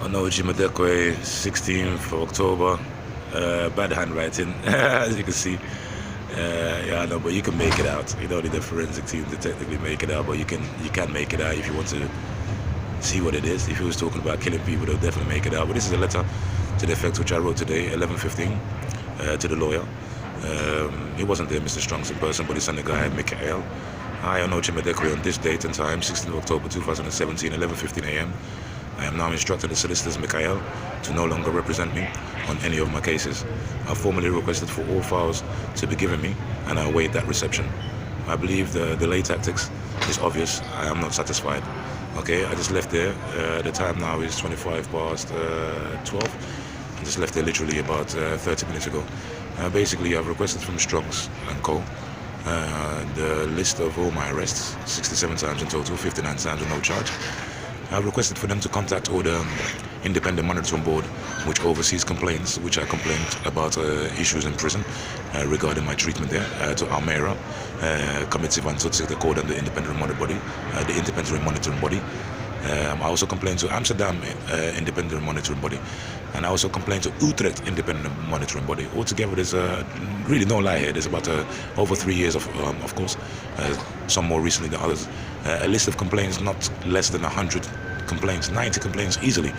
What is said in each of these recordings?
Onoji Madekwe, 16th of October. Bad handwriting, as you can see. Yeah, I know, but you can make it out. You don't need a forensic team to technically make it out, but you can make it out if you want to see what it is. If he was talking about killing people, they'll definitely make it out. But this is a letter to the effect which I wrote today, 11:15, to the lawyer. He wasn't there, Mr. Strong's in person, but he sent a guy, Mikael. I, Onoji Madekwe, on this date and time, 16th of October 2017, 11:15 a.m. I am now instructing the solicitors, Mikael, to no longer represent me on any of my cases. I formally requested for all files to be given me, and I await that reception. I believe the delay tactics is obvious. I am not satisfied. Okay, I just left there. The time now is 25 past 12. I just left there literally about 30 minutes ago. Basically, I've requested from Strong's and Co. The list of all my arrests, 67 times in total, 59 times with no charge. I've requested for them to contact all the independent monitoring board which oversees complaints, which I complained about issues in prison regarding my treatment there, to Almera, Committee van Toetsing, they call them the independent monitoring body. I also complained to Amsterdam independent monitoring body, and I also complained to Utrecht independent monitoring body. Altogether, there's really no lie here. There's about over 3 years of course, some more recently than others. A list of complaints, not less than 100 complaints, 90 complaints easily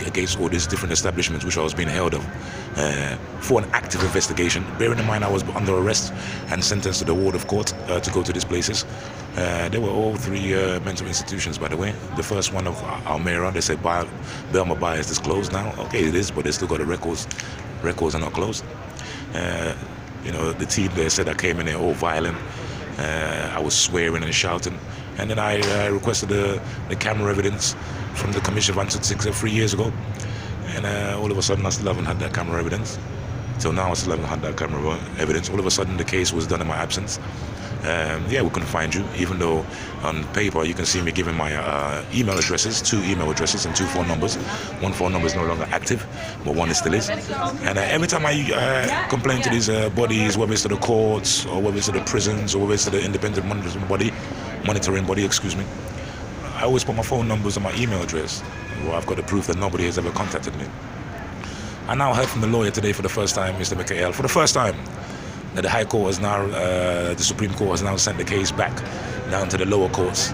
against all these different establishments which I was being held of for an active investigation. Bearing in mind I was under arrest and sentenced to the ward of court to go to these places. They were all three mental institutions, by the way. The first one of Almera, they said Belma Bias is closed now. Okay, it is, but they still got the records. Records are not closed. You know, the team there said I came in there all violent. I was swearing and shouting. And then I requested the camera evidence from the Commission van Toetsing 3 years ago. And all of a sudden I still haven't had that camera evidence. Till now I still haven't had that camera evidence. All of a sudden the case was done in my absence. Yeah, we couldn't find you, even though on paper you can see me giving my email addresses, 2 email addresses and 2 phone numbers. 1 phone number is no longer active, but 1 still is. And every time I complain to these bodies, whether it's to the courts or whether it's to the prisons or whether it's to the independent monitoring body, excuse me, I always put my phone numbers on my email address. Well, I've got the proof that nobody has ever contacted me. I now heard from the lawyer today for the first time, Mr. Mikael, for the first time, that the High Court has now, the Supreme Court has now sent the case back down to the lower courts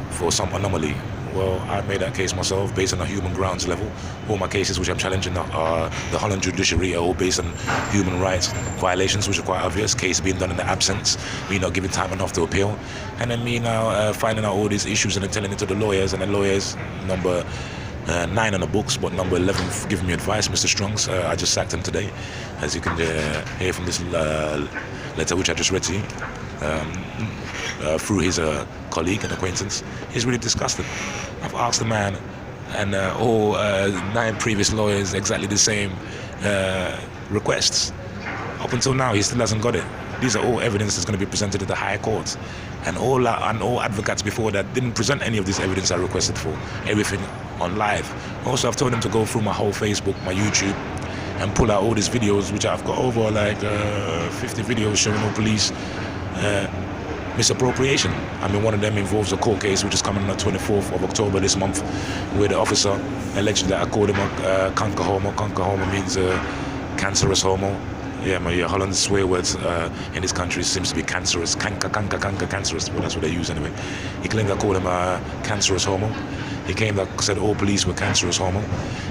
for some anomaly. Well, I made that case myself based on a human grounds level. All my cases which I'm challenging are the Holland judiciary are all based on human rights violations, which are quite obvious. Case being done in the absence, me not giving time enough to appeal, and then me now finding out all these issues and then telling it to the lawyers, and the lawyers, number 9 on the books, but number 11 giving me advice, Mr. Strong's. I just sacked him today, as you can hear from this letter which I just read to you. Through his colleague and acquaintance. He's really disgusted. I've asked the man and all 9 previous lawyers exactly the same requests. Up until now, he still hasn't got it. These are all evidence that's going to be presented at the higher courts. And all advocates before that didn't present any of this evidence I requested for. Everything on live. Also, I've told him to go through my whole Facebook, my YouTube, and pull out all these videos, which I've got over like 50 videos showing all police misappropriation. I mean, one of them involves a court case which is coming on the 24th of October this month, where the officer alleged that I called him a kanker homo. Kanker homo means cancerous homo. Yeah, my Holland swear words in this country seems to be cancerous. Kanker, cancerous. Well, that's what they use anyway. He claimed I called him a cancerous homo. He claimed that said all police were cancerous homo.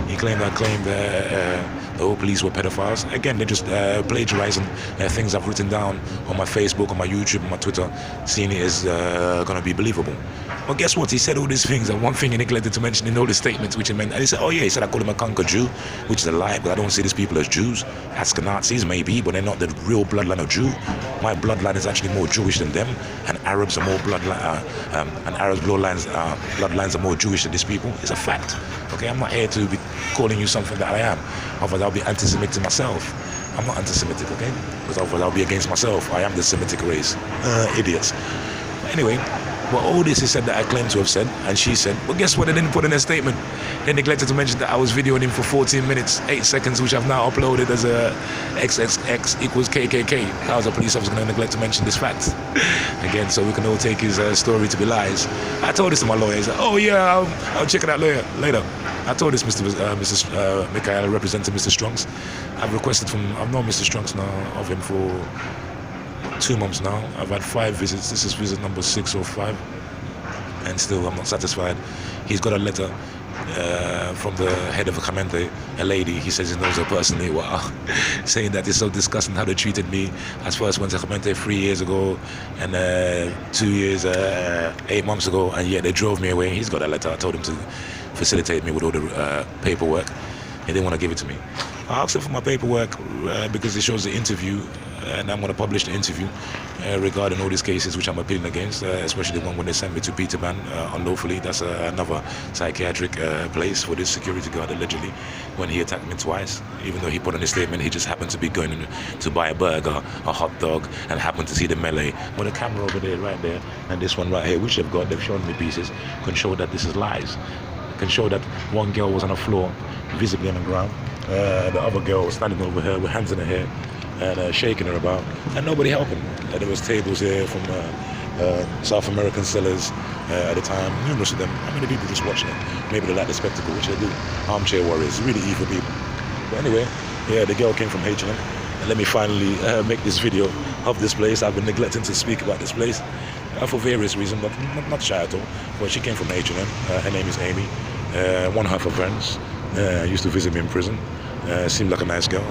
He claimed that all police were pedophiles. Again, they're just plagiarizing things I've written down on my Facebook, on my YouTube, on my Twitter, seeing it is going to be believable. Well, guess what? He said all these things, and one thing he neglected to mention in all the statements, which he meant, and he said, oh yeah, he said I called him a conquer Jew, which is a lie, but I don't see these people as Jews. Ashkenazis, maybe, but they're not the real bloodline of Jew. My bloodline is actually more Jewish than them, and Arabs are more bloodline, and Arabs' bloodlines are more Jewish than these people. It's a fact. Okay, I'm not here to be calling you something that I am. Otherwise, I'll be anti-Semitic myself. I'm not anti-Semitic, okay? Because otherwise, I'll be against myself. I am the Semitic race. Idiots. But anyway, But all this is said that I claim to have said, and she said, well, guess what? They didn't put in their statement. They neglected to mention that I was videoing him for 14 minutes, 8 seconds, which I've now uploaded as a XXX equals KKK. How is a police officer going to neglect to mention this fact? Again, so we can all take his story to be lies. I told this to my lawyer. He said, oh yeah, I'll check it out later. I told this Mr. Michael, representing Mr. Strunks. I've known Mr. Strunks now of him for 2 months now. I've had 5 visits. This is visit number 6 or 5, and still I'm not satisfied. He's got a letter from the head of a Clemente, a lady. He says he knows her personally. Wow. Saying that it's so disgusting how they treated me. I first went to Clemente 3 years ago, and 2 years, 8 months ago, and yet they drove me away. He's got a letter. I told him to facilitate me with all the paperwork. He didn't want to give it to me. I asked him for my paperwork because it shows the interview, and I'm going to publish the interview regarding all these cases which I'm appealing against, especially the one when they sent me to Peterman unlawfully. That's another psychiatric place for this security guard, allegedly, when he attacked me twice. Even though he put on his statement he just happened to be going to buy a burger, a hot dog, and happened to see the melee. But the camera over there, right there, and this one right here, which they've shown me pieces, can show that this is lies. Can show that one girl was on the floor, visibly on the ground. The other girl was standing over her with hands in her hair and shaking her about, and nobody helping. There was tables here from South American sellers at the time, numerous of them. How many people just watching it? Maybe they like the spectacle, which they do. Armchair warriors, really evil people. But anyway, yeah, the girl came from H&M, and let me finally make this video of this place. I've been neglecting to speak about this place for various reasons, but not shy at all. But she came from H&M. Her name is Amy. One of her friends used to visit me in prison. Seemed like a nice girl.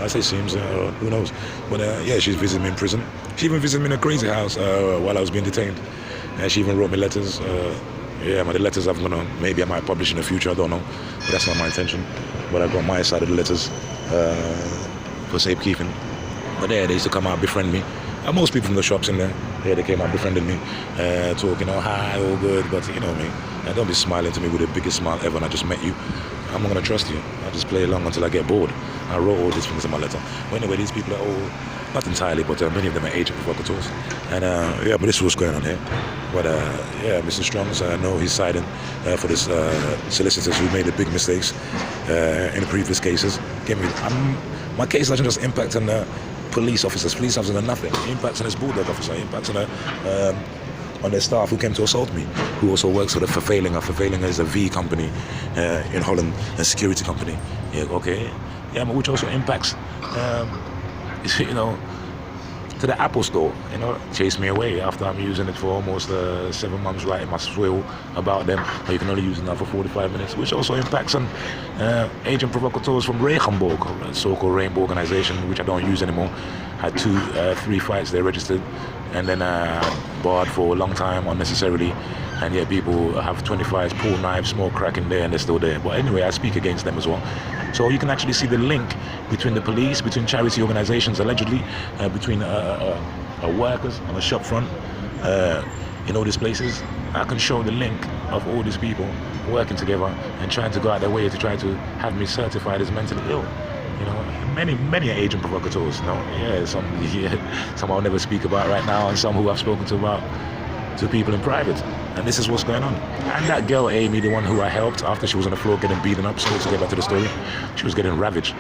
I say seems, who knows. But yeah, she's visited me in prison. She even visited me in a crazy house while I was being detained. She even wrote me letters. Yeah, the letters maybe I might publish in the future, I don't know. But that's not my intention. But I got my side of the letters for safekeeping. But yeah, they used to come out, befriend me. Most people from the shops in there, yeah, they came out, befriended me, talking, hi, all good, but you know me. Don't be smiling to me with the biggest smile ever, and I just met you. I'm not going to trust you. I'll just play along until I get bored. I wrote all these things in my letter. But anyway, these people are all, not entirely, but many of them are agent provocateurs. And yeah, but this is what's going on here. But yeah, Mr. Strong's, I know he's siding for this solicitors who made the big mistakes in the previous cases. My case doesn't just impact on the police officers are nothing. It impacts on this bulldog officer. It impacts on their staff who came to assault me, who also works for the Vervelinga. Vervelinga is a V company in Holland, a security company. Yeah, okay. Yeah, but which also impacts, you know, to the Apple store. You know, chase me away after I'm using it for almost 7 months, writing my swill about them. But you can only use it now for 45 minutes, which also impacts on agent provocateurs from Regenboog, a so-called rainbow organization, which I don't use anymore. Had 3 fights they registered, and then barred for a long time unnecessarily. And yet people have 25s, pull knives, smoke crack in there, and they're still there. But anyway, I speak against them as well. So you can actually see the link between the police, between charity organizations, allegedly, between workers on the shop front, in all these places. I can show the link of all these people working together and trying to go out their way to try to have me certified as mentally ill. You know, many agent provocateurs. You know, yeah, some I'll never speak about right now, and some who I've spoken to people in private. And this is what's going on. And that girl Amy, the one who I helped after she was on the floor getting beaten up, so to get back to the story, she was getting ravaged.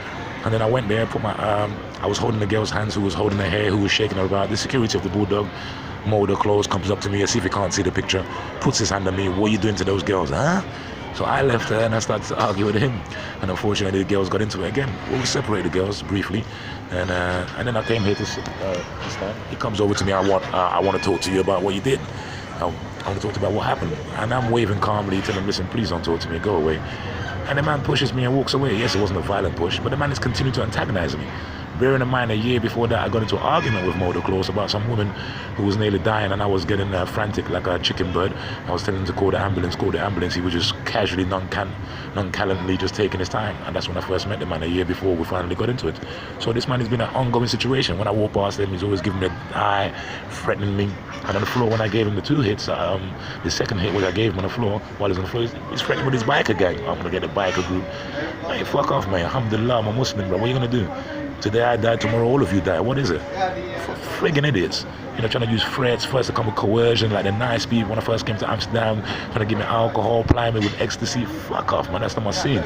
And then I went there, I was holding the girl's hands, who was holding her hair, who was shaking her about. The security of the bulldog mold her clothes, comes up to me, as if he can't see the picture, puts his hand on me. What are you doing to those girls, huh? So I left her and I started to argue with him, and unfortunately the girls got into it again. Well, we separated the girls briefly, and then I came here to sit this time. He comes over to me. I want to talk to you about what you did. I want to talk to you about what happened. And I'm waving calmly, telling him, listen, please don't talk to me, go away. And the man pushes me and walks away. Yes, it wasn't a violent push, but the man is continuing to antagonize me. Bearing in mind, a year before that, I got into an argument with Motor Claus about some woman who was nearly dying, and I was getting frantic like a chicken bird. I was telling him to call the ambulance. He was just casually, nonchalantly just taking his time. And that's when I first met the man, a year before we finally got into it. So this man has been an ongoing situation. When I walk past him, he's always giving me the eye, threatening me. And on the floor, when I gave him the 2 hits, the second hit, which I gave him on the floor, while he's on the floor, he's threatening with his biker gang. I'm going to get a biker group. Hey, fuck off, man. Alhamdulillah, I'm a Muslim, bro. What are you going to do? Today I die, tomorrow all of you die. What is it? For friggin' idiots. trying to use threats, first to come with coercion, like the nice people when I first came to Amsterdam, trying to give me alcohol, ply me with ecstasy. Fuck off, man, that's not my scene.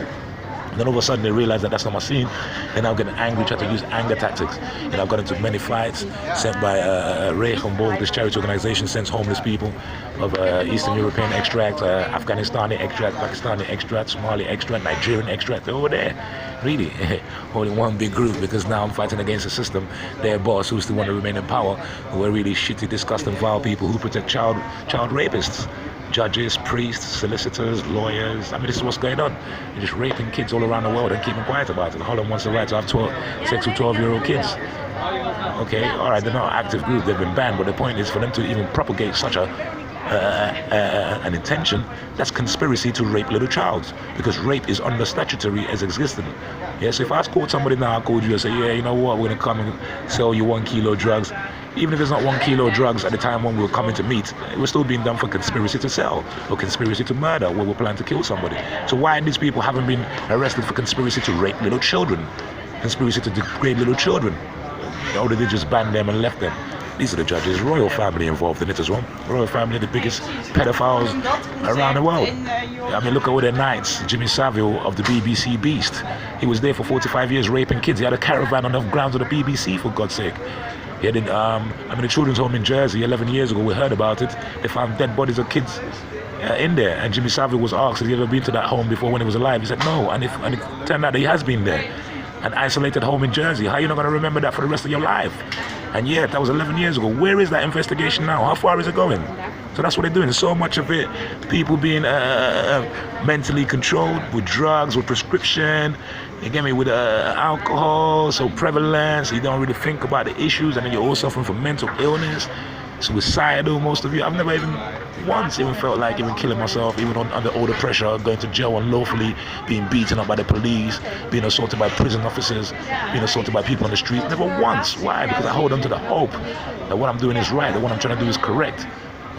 And then all of a sudden they realize that that's not my scene. Then I'm getting angry, trying to use anger tactics. I've got into many fights sent by Regenboog, this charity organization, sends homeless people of Eastern European extract, Afghanistani extract, Pakistani extract, Somali extract, Nigerian extract. They're over there, really, all in one big group, because now I'm fighting against a system, their boss, who still want to remain in power, who are really shitty, disgusting, vile people who protect child rapists. Judges, priests, solicitors, lawyers. I mean, this is what's going on. They're just raping kids all around the world and keeping quiet about it. Holland wants the right to have sex with 12-year-old kids. Okay, all right, they're not an active group, they've been banned, but the point is for them to even propagate such an intention, that's conspiracy to rape little child, because rape is under statutory as existing. Yes, if I called somebody now, I called you and say, yeah, you know what, we're going to come and sell you 1 kilo drugs. Even if it's not 1 kilo drugs at the time when we were coming to meet, it was still being done for conspiracy to sell or conspiracy to murder, where we're planning to kill somebody. So why these people haven't been arrested for conspiracy to rape little children, conspiracy to degrade little children? Or did they just ban them and left them? These are the judges, royal family involved in it as well. Royal family, the biggest pedophiles around the world. I mean, look at all their knights. Jimmy Savile of the BBC Beast. He was there for 45 years raping kids. He had a caravan on the grounds of the BBC, for God's sake. He had the children's home in Jersey 11 years ago, we heard about it. They found dead bodies of kids in there. And Jimmy Savile was asked, has he ever been to that home before when he was alive? He said no. And it turned out that he has been there. An isolated home in Jersey. How are you not going to remember that for the rest of your life? And yet, that was 11 years ago. Where is that investigation now? How far is it going? So that's what they're doing. So much of it, people being mentally controlled with drugs, with prescription, you get me, with alcohol, so prevalent, so you don't really think about the issues, and then you're all suffering from mental illness, suicidal, most of you. I've never even once even felt like even killing myself, even under all the pressure, going to jail unlawfully, being beaten up by the police, being assaulted by prison officers, being assaulted by people on the street. Never once. Why? Because I hold on to the hope that what I'm doing is right, that what I'm trying to do is correct.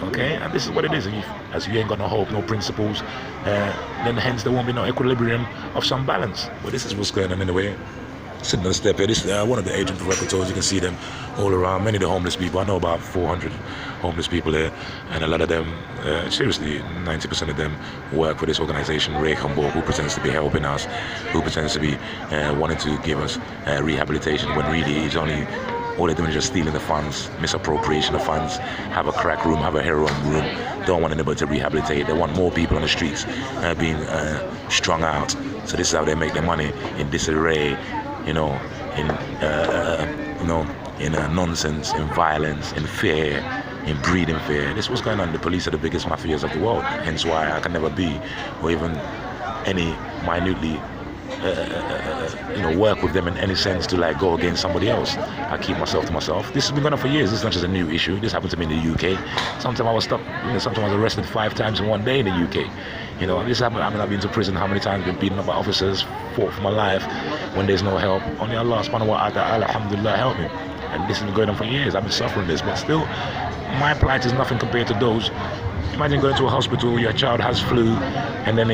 Okay, and this is what it is. And as you ain't got no hope, no principles, then hence there won't be no equilibrium of some balance. But this is what's going on anyway. Sitting on the step here, this is one of the agent provocateurs. You can see them all around. Many of the homeless people. I know about 400 homeless people here, and a lot of them, seriously, 90% of them work for this organization, Regenboog, who pretends to be helping us, who pretends to be wanting to give us rehabilitation, when really it's only all they're doing is just stealing the funds, misappropriation of funds, have a crack room, have a heroin room, don't want anybody to rehabilitate. They want more people on the streets being strung out. So this is how they make their money, in disarray, in nonsense, in violence, in fear, in breeding fear. This is what's going on. The police are the biggest mafias of the world. Hence why I can never be, or even any minutely work with them in any sense to like go against somebody else. I keep myself to myself. This has been going on for years. This is not just a new issue. This happened to me in the UK. Sometimes I was stopped, sometimes I was arrested 5 times in one day in the UK. This happened. I mean, I've been to prison how many times, been beaten up by officers, fought for my life when there's no help. Only Allah subhanahu wa ta'ala, alhamdulillah, help me. And this has been going on for years. I've been suffering this, but still, my plight is nothing compared to those. Imagine going to a hospital, your child has flu, and then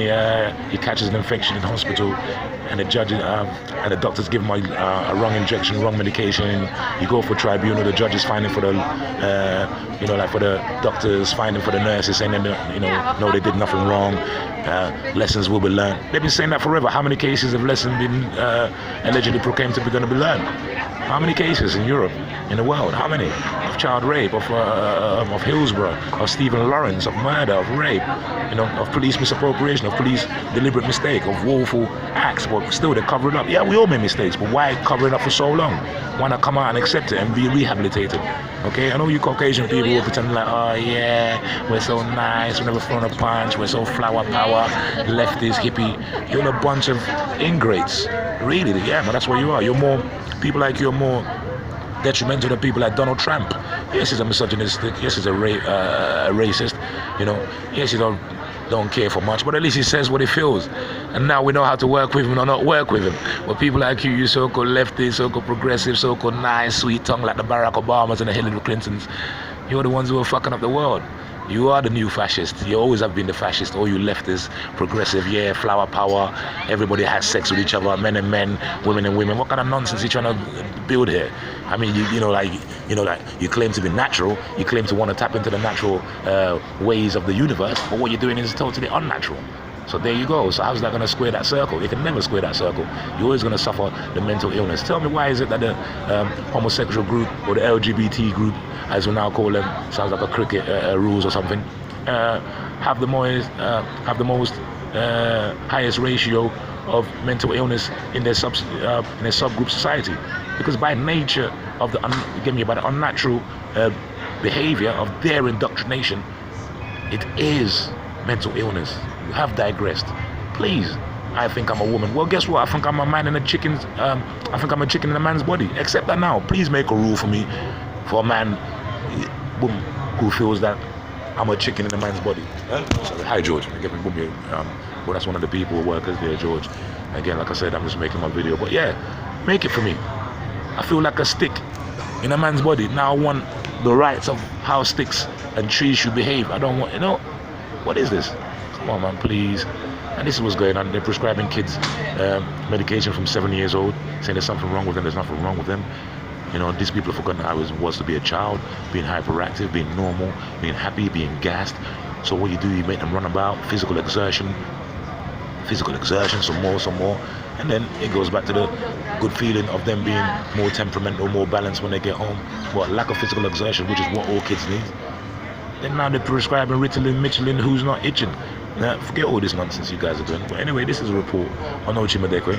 he catches an infection in hospital, and the judge and the doctors give him a wrong injection, wrong medication. You go for tribunal, the judge is finding for the, for the doctors, finding for the nurses, saying that, no, they did nothing wrong. Lessons will be learned. They've been saying that forever. How many cases of lessons been allegedly proclaimed to be going to be learned? How many cases in Europe, in the world? How many? Of child rape, of Hillsborough, of Stephen Lawrence, of murder, of rape, of police misappropriation, of police deliberate mistake, of woeful acts, but still they're covering up. Yeah, we all make mistakes, but why covering up for so long? Why not come out and accept it and be rehabilitated? Okay, I know you Caucasian people who are pretending like, oh yeah, we're so nice, we've never thrown a punch, we're so flower power, leftist, hippie. You're a bunch of ingrates. Really, yeah, but that's what you are. You're more, people like you are more detrimental to people like Donald Trump. Yes, he's a misogynistic. Yes, he's a racist. Yes, he don't care for much, but at least he says what he feels. And now we know how to work with him or not work with him. But people like you so-called leftist, so-called progressive, so-called nice, sweet tongue like the Barack Obamas and the Hillary Clintons, you're the ones who are fucking up the world. You are the new fascist. You always have been the fascist. All you leftists, progressive, yeah, flower power. Everybody has sex with each other, men and men, women and women. What kind of nonsense are you trying to build here? I mean, like you claim to be natural. You claim to want to tap into the natural ways of the universe, but what you're doing is totally unnatural. So there you go. So how's that going to square that circle? You can never square that circle. You're always going to suffer the mental illness. Tell me, why is it that the homosexual group, or the LGBT group, as we now call them, sounds like a cricket rules or something, have the most highest ratio of mental illness in their subgroup society? Because by nature of by the unnatural behavior of their indoctrination, it is mental illness. You have digressed. Please, I think I'm a woman. Well, guess what? I think I'm a man in a chicken's. I think I'm a chicken in a man's body. Accept that now. Please make a rule for me, for a man who feels that I'm a chicken in a man's body. Sorry. Hi, George. Well, that's one of the people workers there, George. Again, like I said, I'm just making my video. But yeah, make it for me. I feel like a stick in a man's body. Now I want the rights of how sticks and trees should behave. I don't want, what is this? Come on, man, please. And this is what's going on. They're prescribing kids medication from 7 years old, saying there's something wrong with them. There's nothing wrong with them. These people have forgotten how it was to be a child, being hyperactive, being normal, being happy, being gassed. So what you do, you make them run about, physical exertion, some more. And then it goes back to the good feeling of them being more temperamental, more balanced when they get home. But lack of physical exertion, which is what all kids need. Then now they're prescribing Ritalin, Michelin, who's not itching. Forget all this nonsense you guys are doing. But anyway, this is a report on Ochi Madekwe.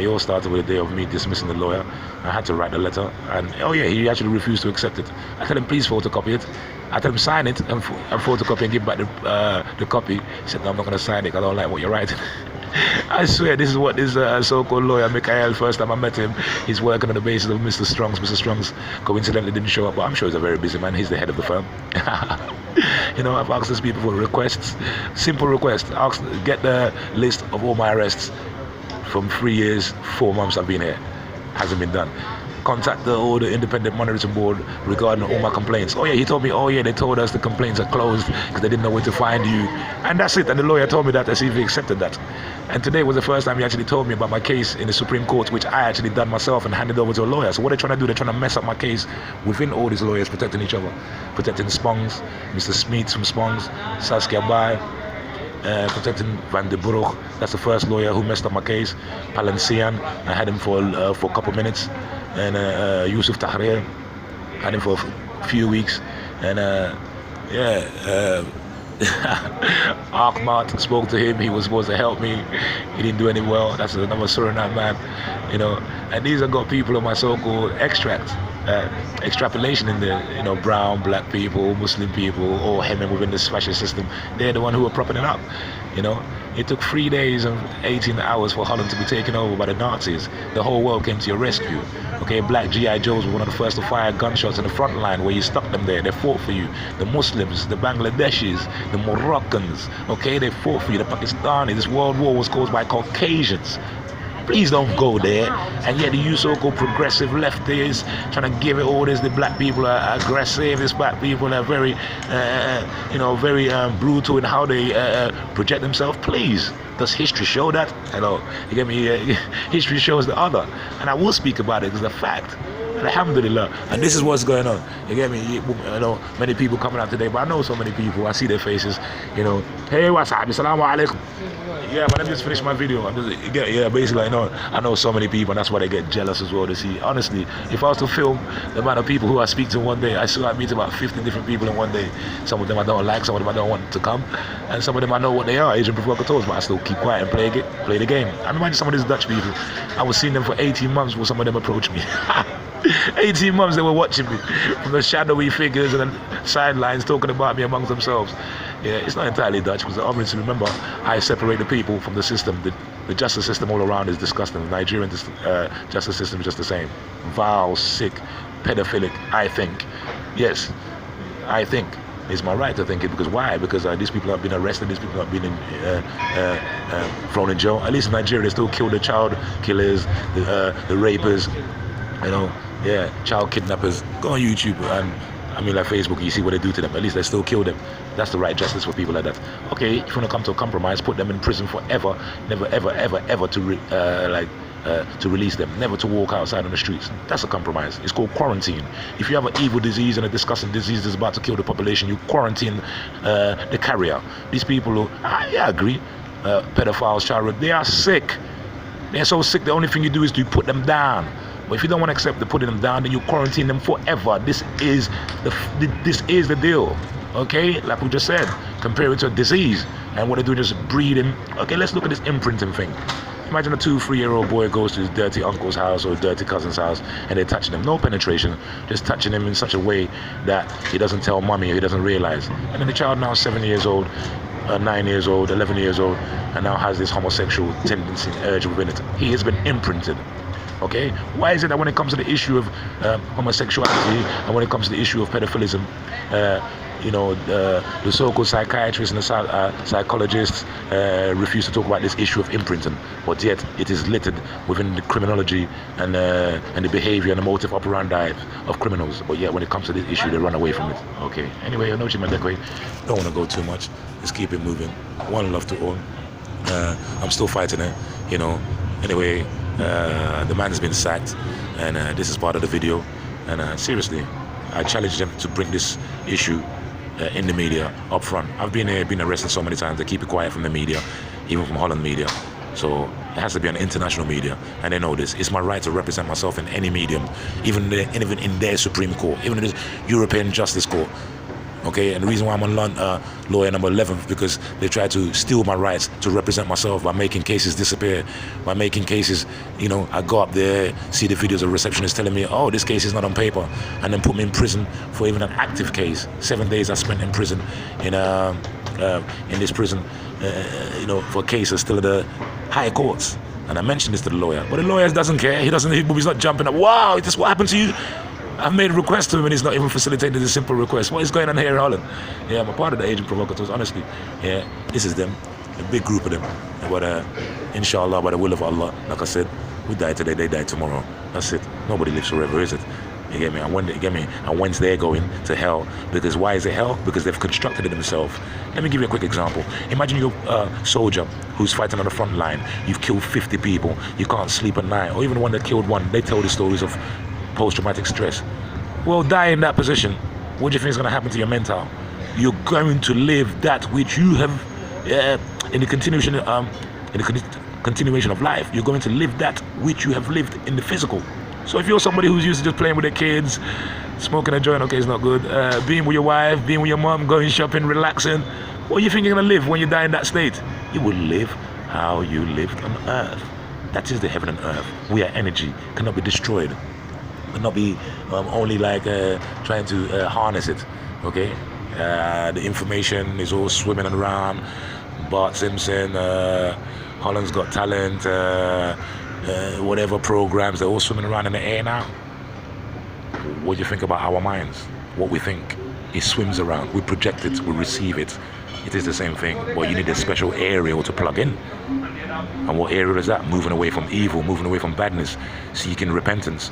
It all started with the day of me dismissing the lawyer. I had to write the letter, and he actually refused to accept it. I told him, please photocopy it. I told him, sign it and photocopy and give back the copy. He said, no, I'm not going to sign it. I don't like what you're writing. I swear, this is what this so-called lawyer, Mikhail, first time I met him, he's working on the basis of Mr. Strong's. Mr. Strong's coincidentally didn't show up, but I'm sure he's a very busy man. He's the head of the firm. I've asked these people for requests, simple requests. Get the list of all my arrests from 3 years, 4 months I've been here. Hasn't been done. Contact all the independent monitoring board regarding all my complaints. He told me, they told us the complaints are closed because they didn't know where to find you. And that's it. And the lawyer told me that, as if he accepted that. And today was the first time he actually told me about my case in the Supreme Court, which I actually done myself and handed over to a lawyer. So what they're trying to do, they're trying to mess up my case within all these lawyers, protecting each other. Protecting Spongs, Mr. Smith from Spongs, Saskia Bai, protecting Van de Burg. That's the first lawyer who messed up my case. Palencian, I had him for a couple minutes. And Yusuf Tahrir, had him for a few weeks. And Ahmad, spoke to him. He was supposed to help me. He didn't do any well. That's another Suriname man, And these are got people of my so-called extrapolation in there. Brown, black people, Muslim people, all hemming within this fascist system. They're the one who are propping it up. It took 3 days and 18 hours for Holland to be taken over by the Nazis. The whole world came to your rescue. Black G.I. Joes were one of the first to fire gunshots in the front line where you stuck them there. They fought for you. The Muslims, the Bangladeshis, the Moroccans, they fought for you. The Pakistanis. This world war was caused by Caucasians. Please don't go there. And yet you so-called progressive leftists trying to give it all this. The black people are aggressive. These black people are very, very brutal in how they project themselves. Please, does history show that? You get me? History shows the other, and I will speak about it because the fact. Alhamdulillah. And this is what's going on. You get me? Many people coming out today, but I know so many people. I see their faces. Hey, what's up? Assalamu alaikum. Yeah, but let me just finish my video. Basically, I know so many people, and that's why they get jealous as well to see. Honestly, if I was to film the amount of people who I speak to one day, I meet about 15 different people in one day. Some of them I don't like, some of them I don't want to come, and some of them I know what they are, agent provocateurs, but I still keep quiet and play the game. I imagine some of these Dutch people, I was seeing them for 18 months before some of them approached me. 18 months they were watching me from the shadowy figures and the sidelines talking about me amongst themselves. Yeah, it's not entirely Dutch because obviously, remember, I separate the people from the system. The justice system all around is disgusting. The Nigerian justice system is just the same. Vile, sick, pedophilic, I think. Yes, I think. It's my right to think it, because why? Because these people have been arrested, these people have been thrown in jail. At least in Nigeria, they still kill the child killers, the rapers, child kidnappers. Go on YouTube and I mean, like Facebook, you see what they do to them. At least they still kill them. That's the right justice for people like that. Okay, if you want to come to a compromise, put them in prison forever. Never, ever, ever, ever to release them. Never to walk outside on the streets. That's a compromise. It's called quarantine. If you have an evil disease and a disgusting disease that's about to kill the population, you quarantine the carrier. These people who, I agree, pedophiles, child rape, they are sick. They're so sick, the only thing you do is to put them down. But if you don't want to accept the putting them down, then you quarantine them forever. This is the deal. Okay, like we just said, compare it to a disease, and what they do is just breeding. Okay, let's look at this imprinting thing. Imagine a 2-3-year-old boy goes to his dirty uncle's house or dirty cousin's house, and they're touching him. No penetration, just touching him in such a way that he doesn't tell mommy or he doesn't realize. And then the child now 7 years old, 9 years old, 11 years old, and now has this homosexual tendency, urge within it. He has been imprinted. Okay, why is it that when it comes to the issue of homosexuality and when it comes to the issue of pedophilism, the so-called psychiatrists and the psychologists refuse to talk about this issue of imprinting, but yet it is littered within the criminology and the behavior and the motive operandi of criminals. But yet when it comes to this issue, they run away from it. Okay, anyway, I know you meant that way. Don't want to go too much. Let's keep it moving. One love to all. I'm still fighting it, Anyway, the man has been sacked, and this is part of the video. And seriously, I challenge them to bring this issue in the media up front. I've been arrested so many times. They keep it quiet from the media, even from Holland media. So it has to be an international media, and they know this. It's my right to represent myself in any medium, even in their Supreme Court, even in the European Justice Court. Okay, and the reason why I'm on lawyer number 11 because they try to steal my rights to represent myself by making cases disappear, by making cases, I go up there, see the videos of receptionists telling me, oh, this case is not on paper, and then put me in prison for even an active case. 7 days I spent in prison, in this prison, for cases still at the high courts. And I mentioned this to the lawyer, but the lawyer doesn't care. He's not jumping up. Wow, is this what happened to you? I've made a request to him and he's not even facilitated a simple request. What is going on here in Holland? Yeah, I'm a part of the agent provocateurs, honestly. Yeah, this is them, a big group of them. But inshallah, by the will of Allah, like I said, we die today, they die tomorrow. That's it. Nobody lives forever, is it? You get me? And when's they're going to hell? Because why is it hell? Because they've constructed it themselves. Let me give you a quick example. Imagine you're a soldier who's fighting on the front line. You've killed 50 people. You can't sleep at night. Or even the one that killed one. They tell the stories of post-traumatic stress. Well, die in that position. What do you think is going to happen to your mental? You're going to live that which you have in the continuation of life. You're going to live that which you have lived in the physical. So if you're somebody who's used to just playing with their kids, smoking a joint, okay, it's not good. Being with your wife, being with your mom, going shopping, relaxing. What do you think you're going to live when you die in that state? You will live how you lived on earth. That is the heaven and earth. We are energy, cannot be destroyed. Not be only like trying to harness it. Okay, the information is all swimming around. Bart Simpson, Holland's Got Talent, whatever programs, they're all swimming around in the air now. What do you think about our minds? What we think, it swims around. We project it, we receive it. It is the same thing, but you need a special aerial to plug in. And what aerial is that? Moving away from evil, moving away from badness, seeking repentance.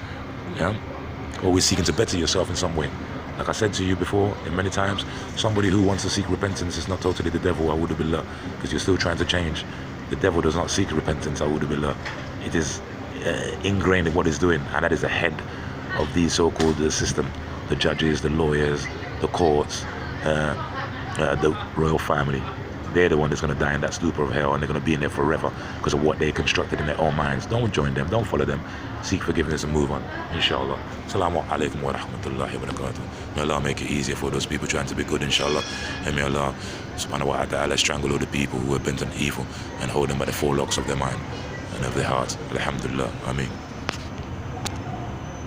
Yeah, always seeking to better yourself in some way. Like I said to you before, and many times, somebody who wants to seek repentance is not totally the devil, A'udhu Billah, because you're still trying to change. The devil does not seek repentance, A'udhu Billah. It is ingrained in what he's doing, and that is the head of the so-called system. The judges, the lawyers, the courts, the royal family. They're the one that's going to die in that stupor of hell, and they're going to be in there forever because of what they constructed in their own minds. Don't join them, don't follow them. Seek forgiveness and move on, inshallah. Assalamu alaikum wa rahmatullahi wa barakatuh. May Allah make it easier for those people trying to be good, inshallah. And may Allah subhanahu wa ta'ala strangle all the people who are bent on evil and hold them by the forelocks of their mind and of their heart. Alhamdulillah. Ameen.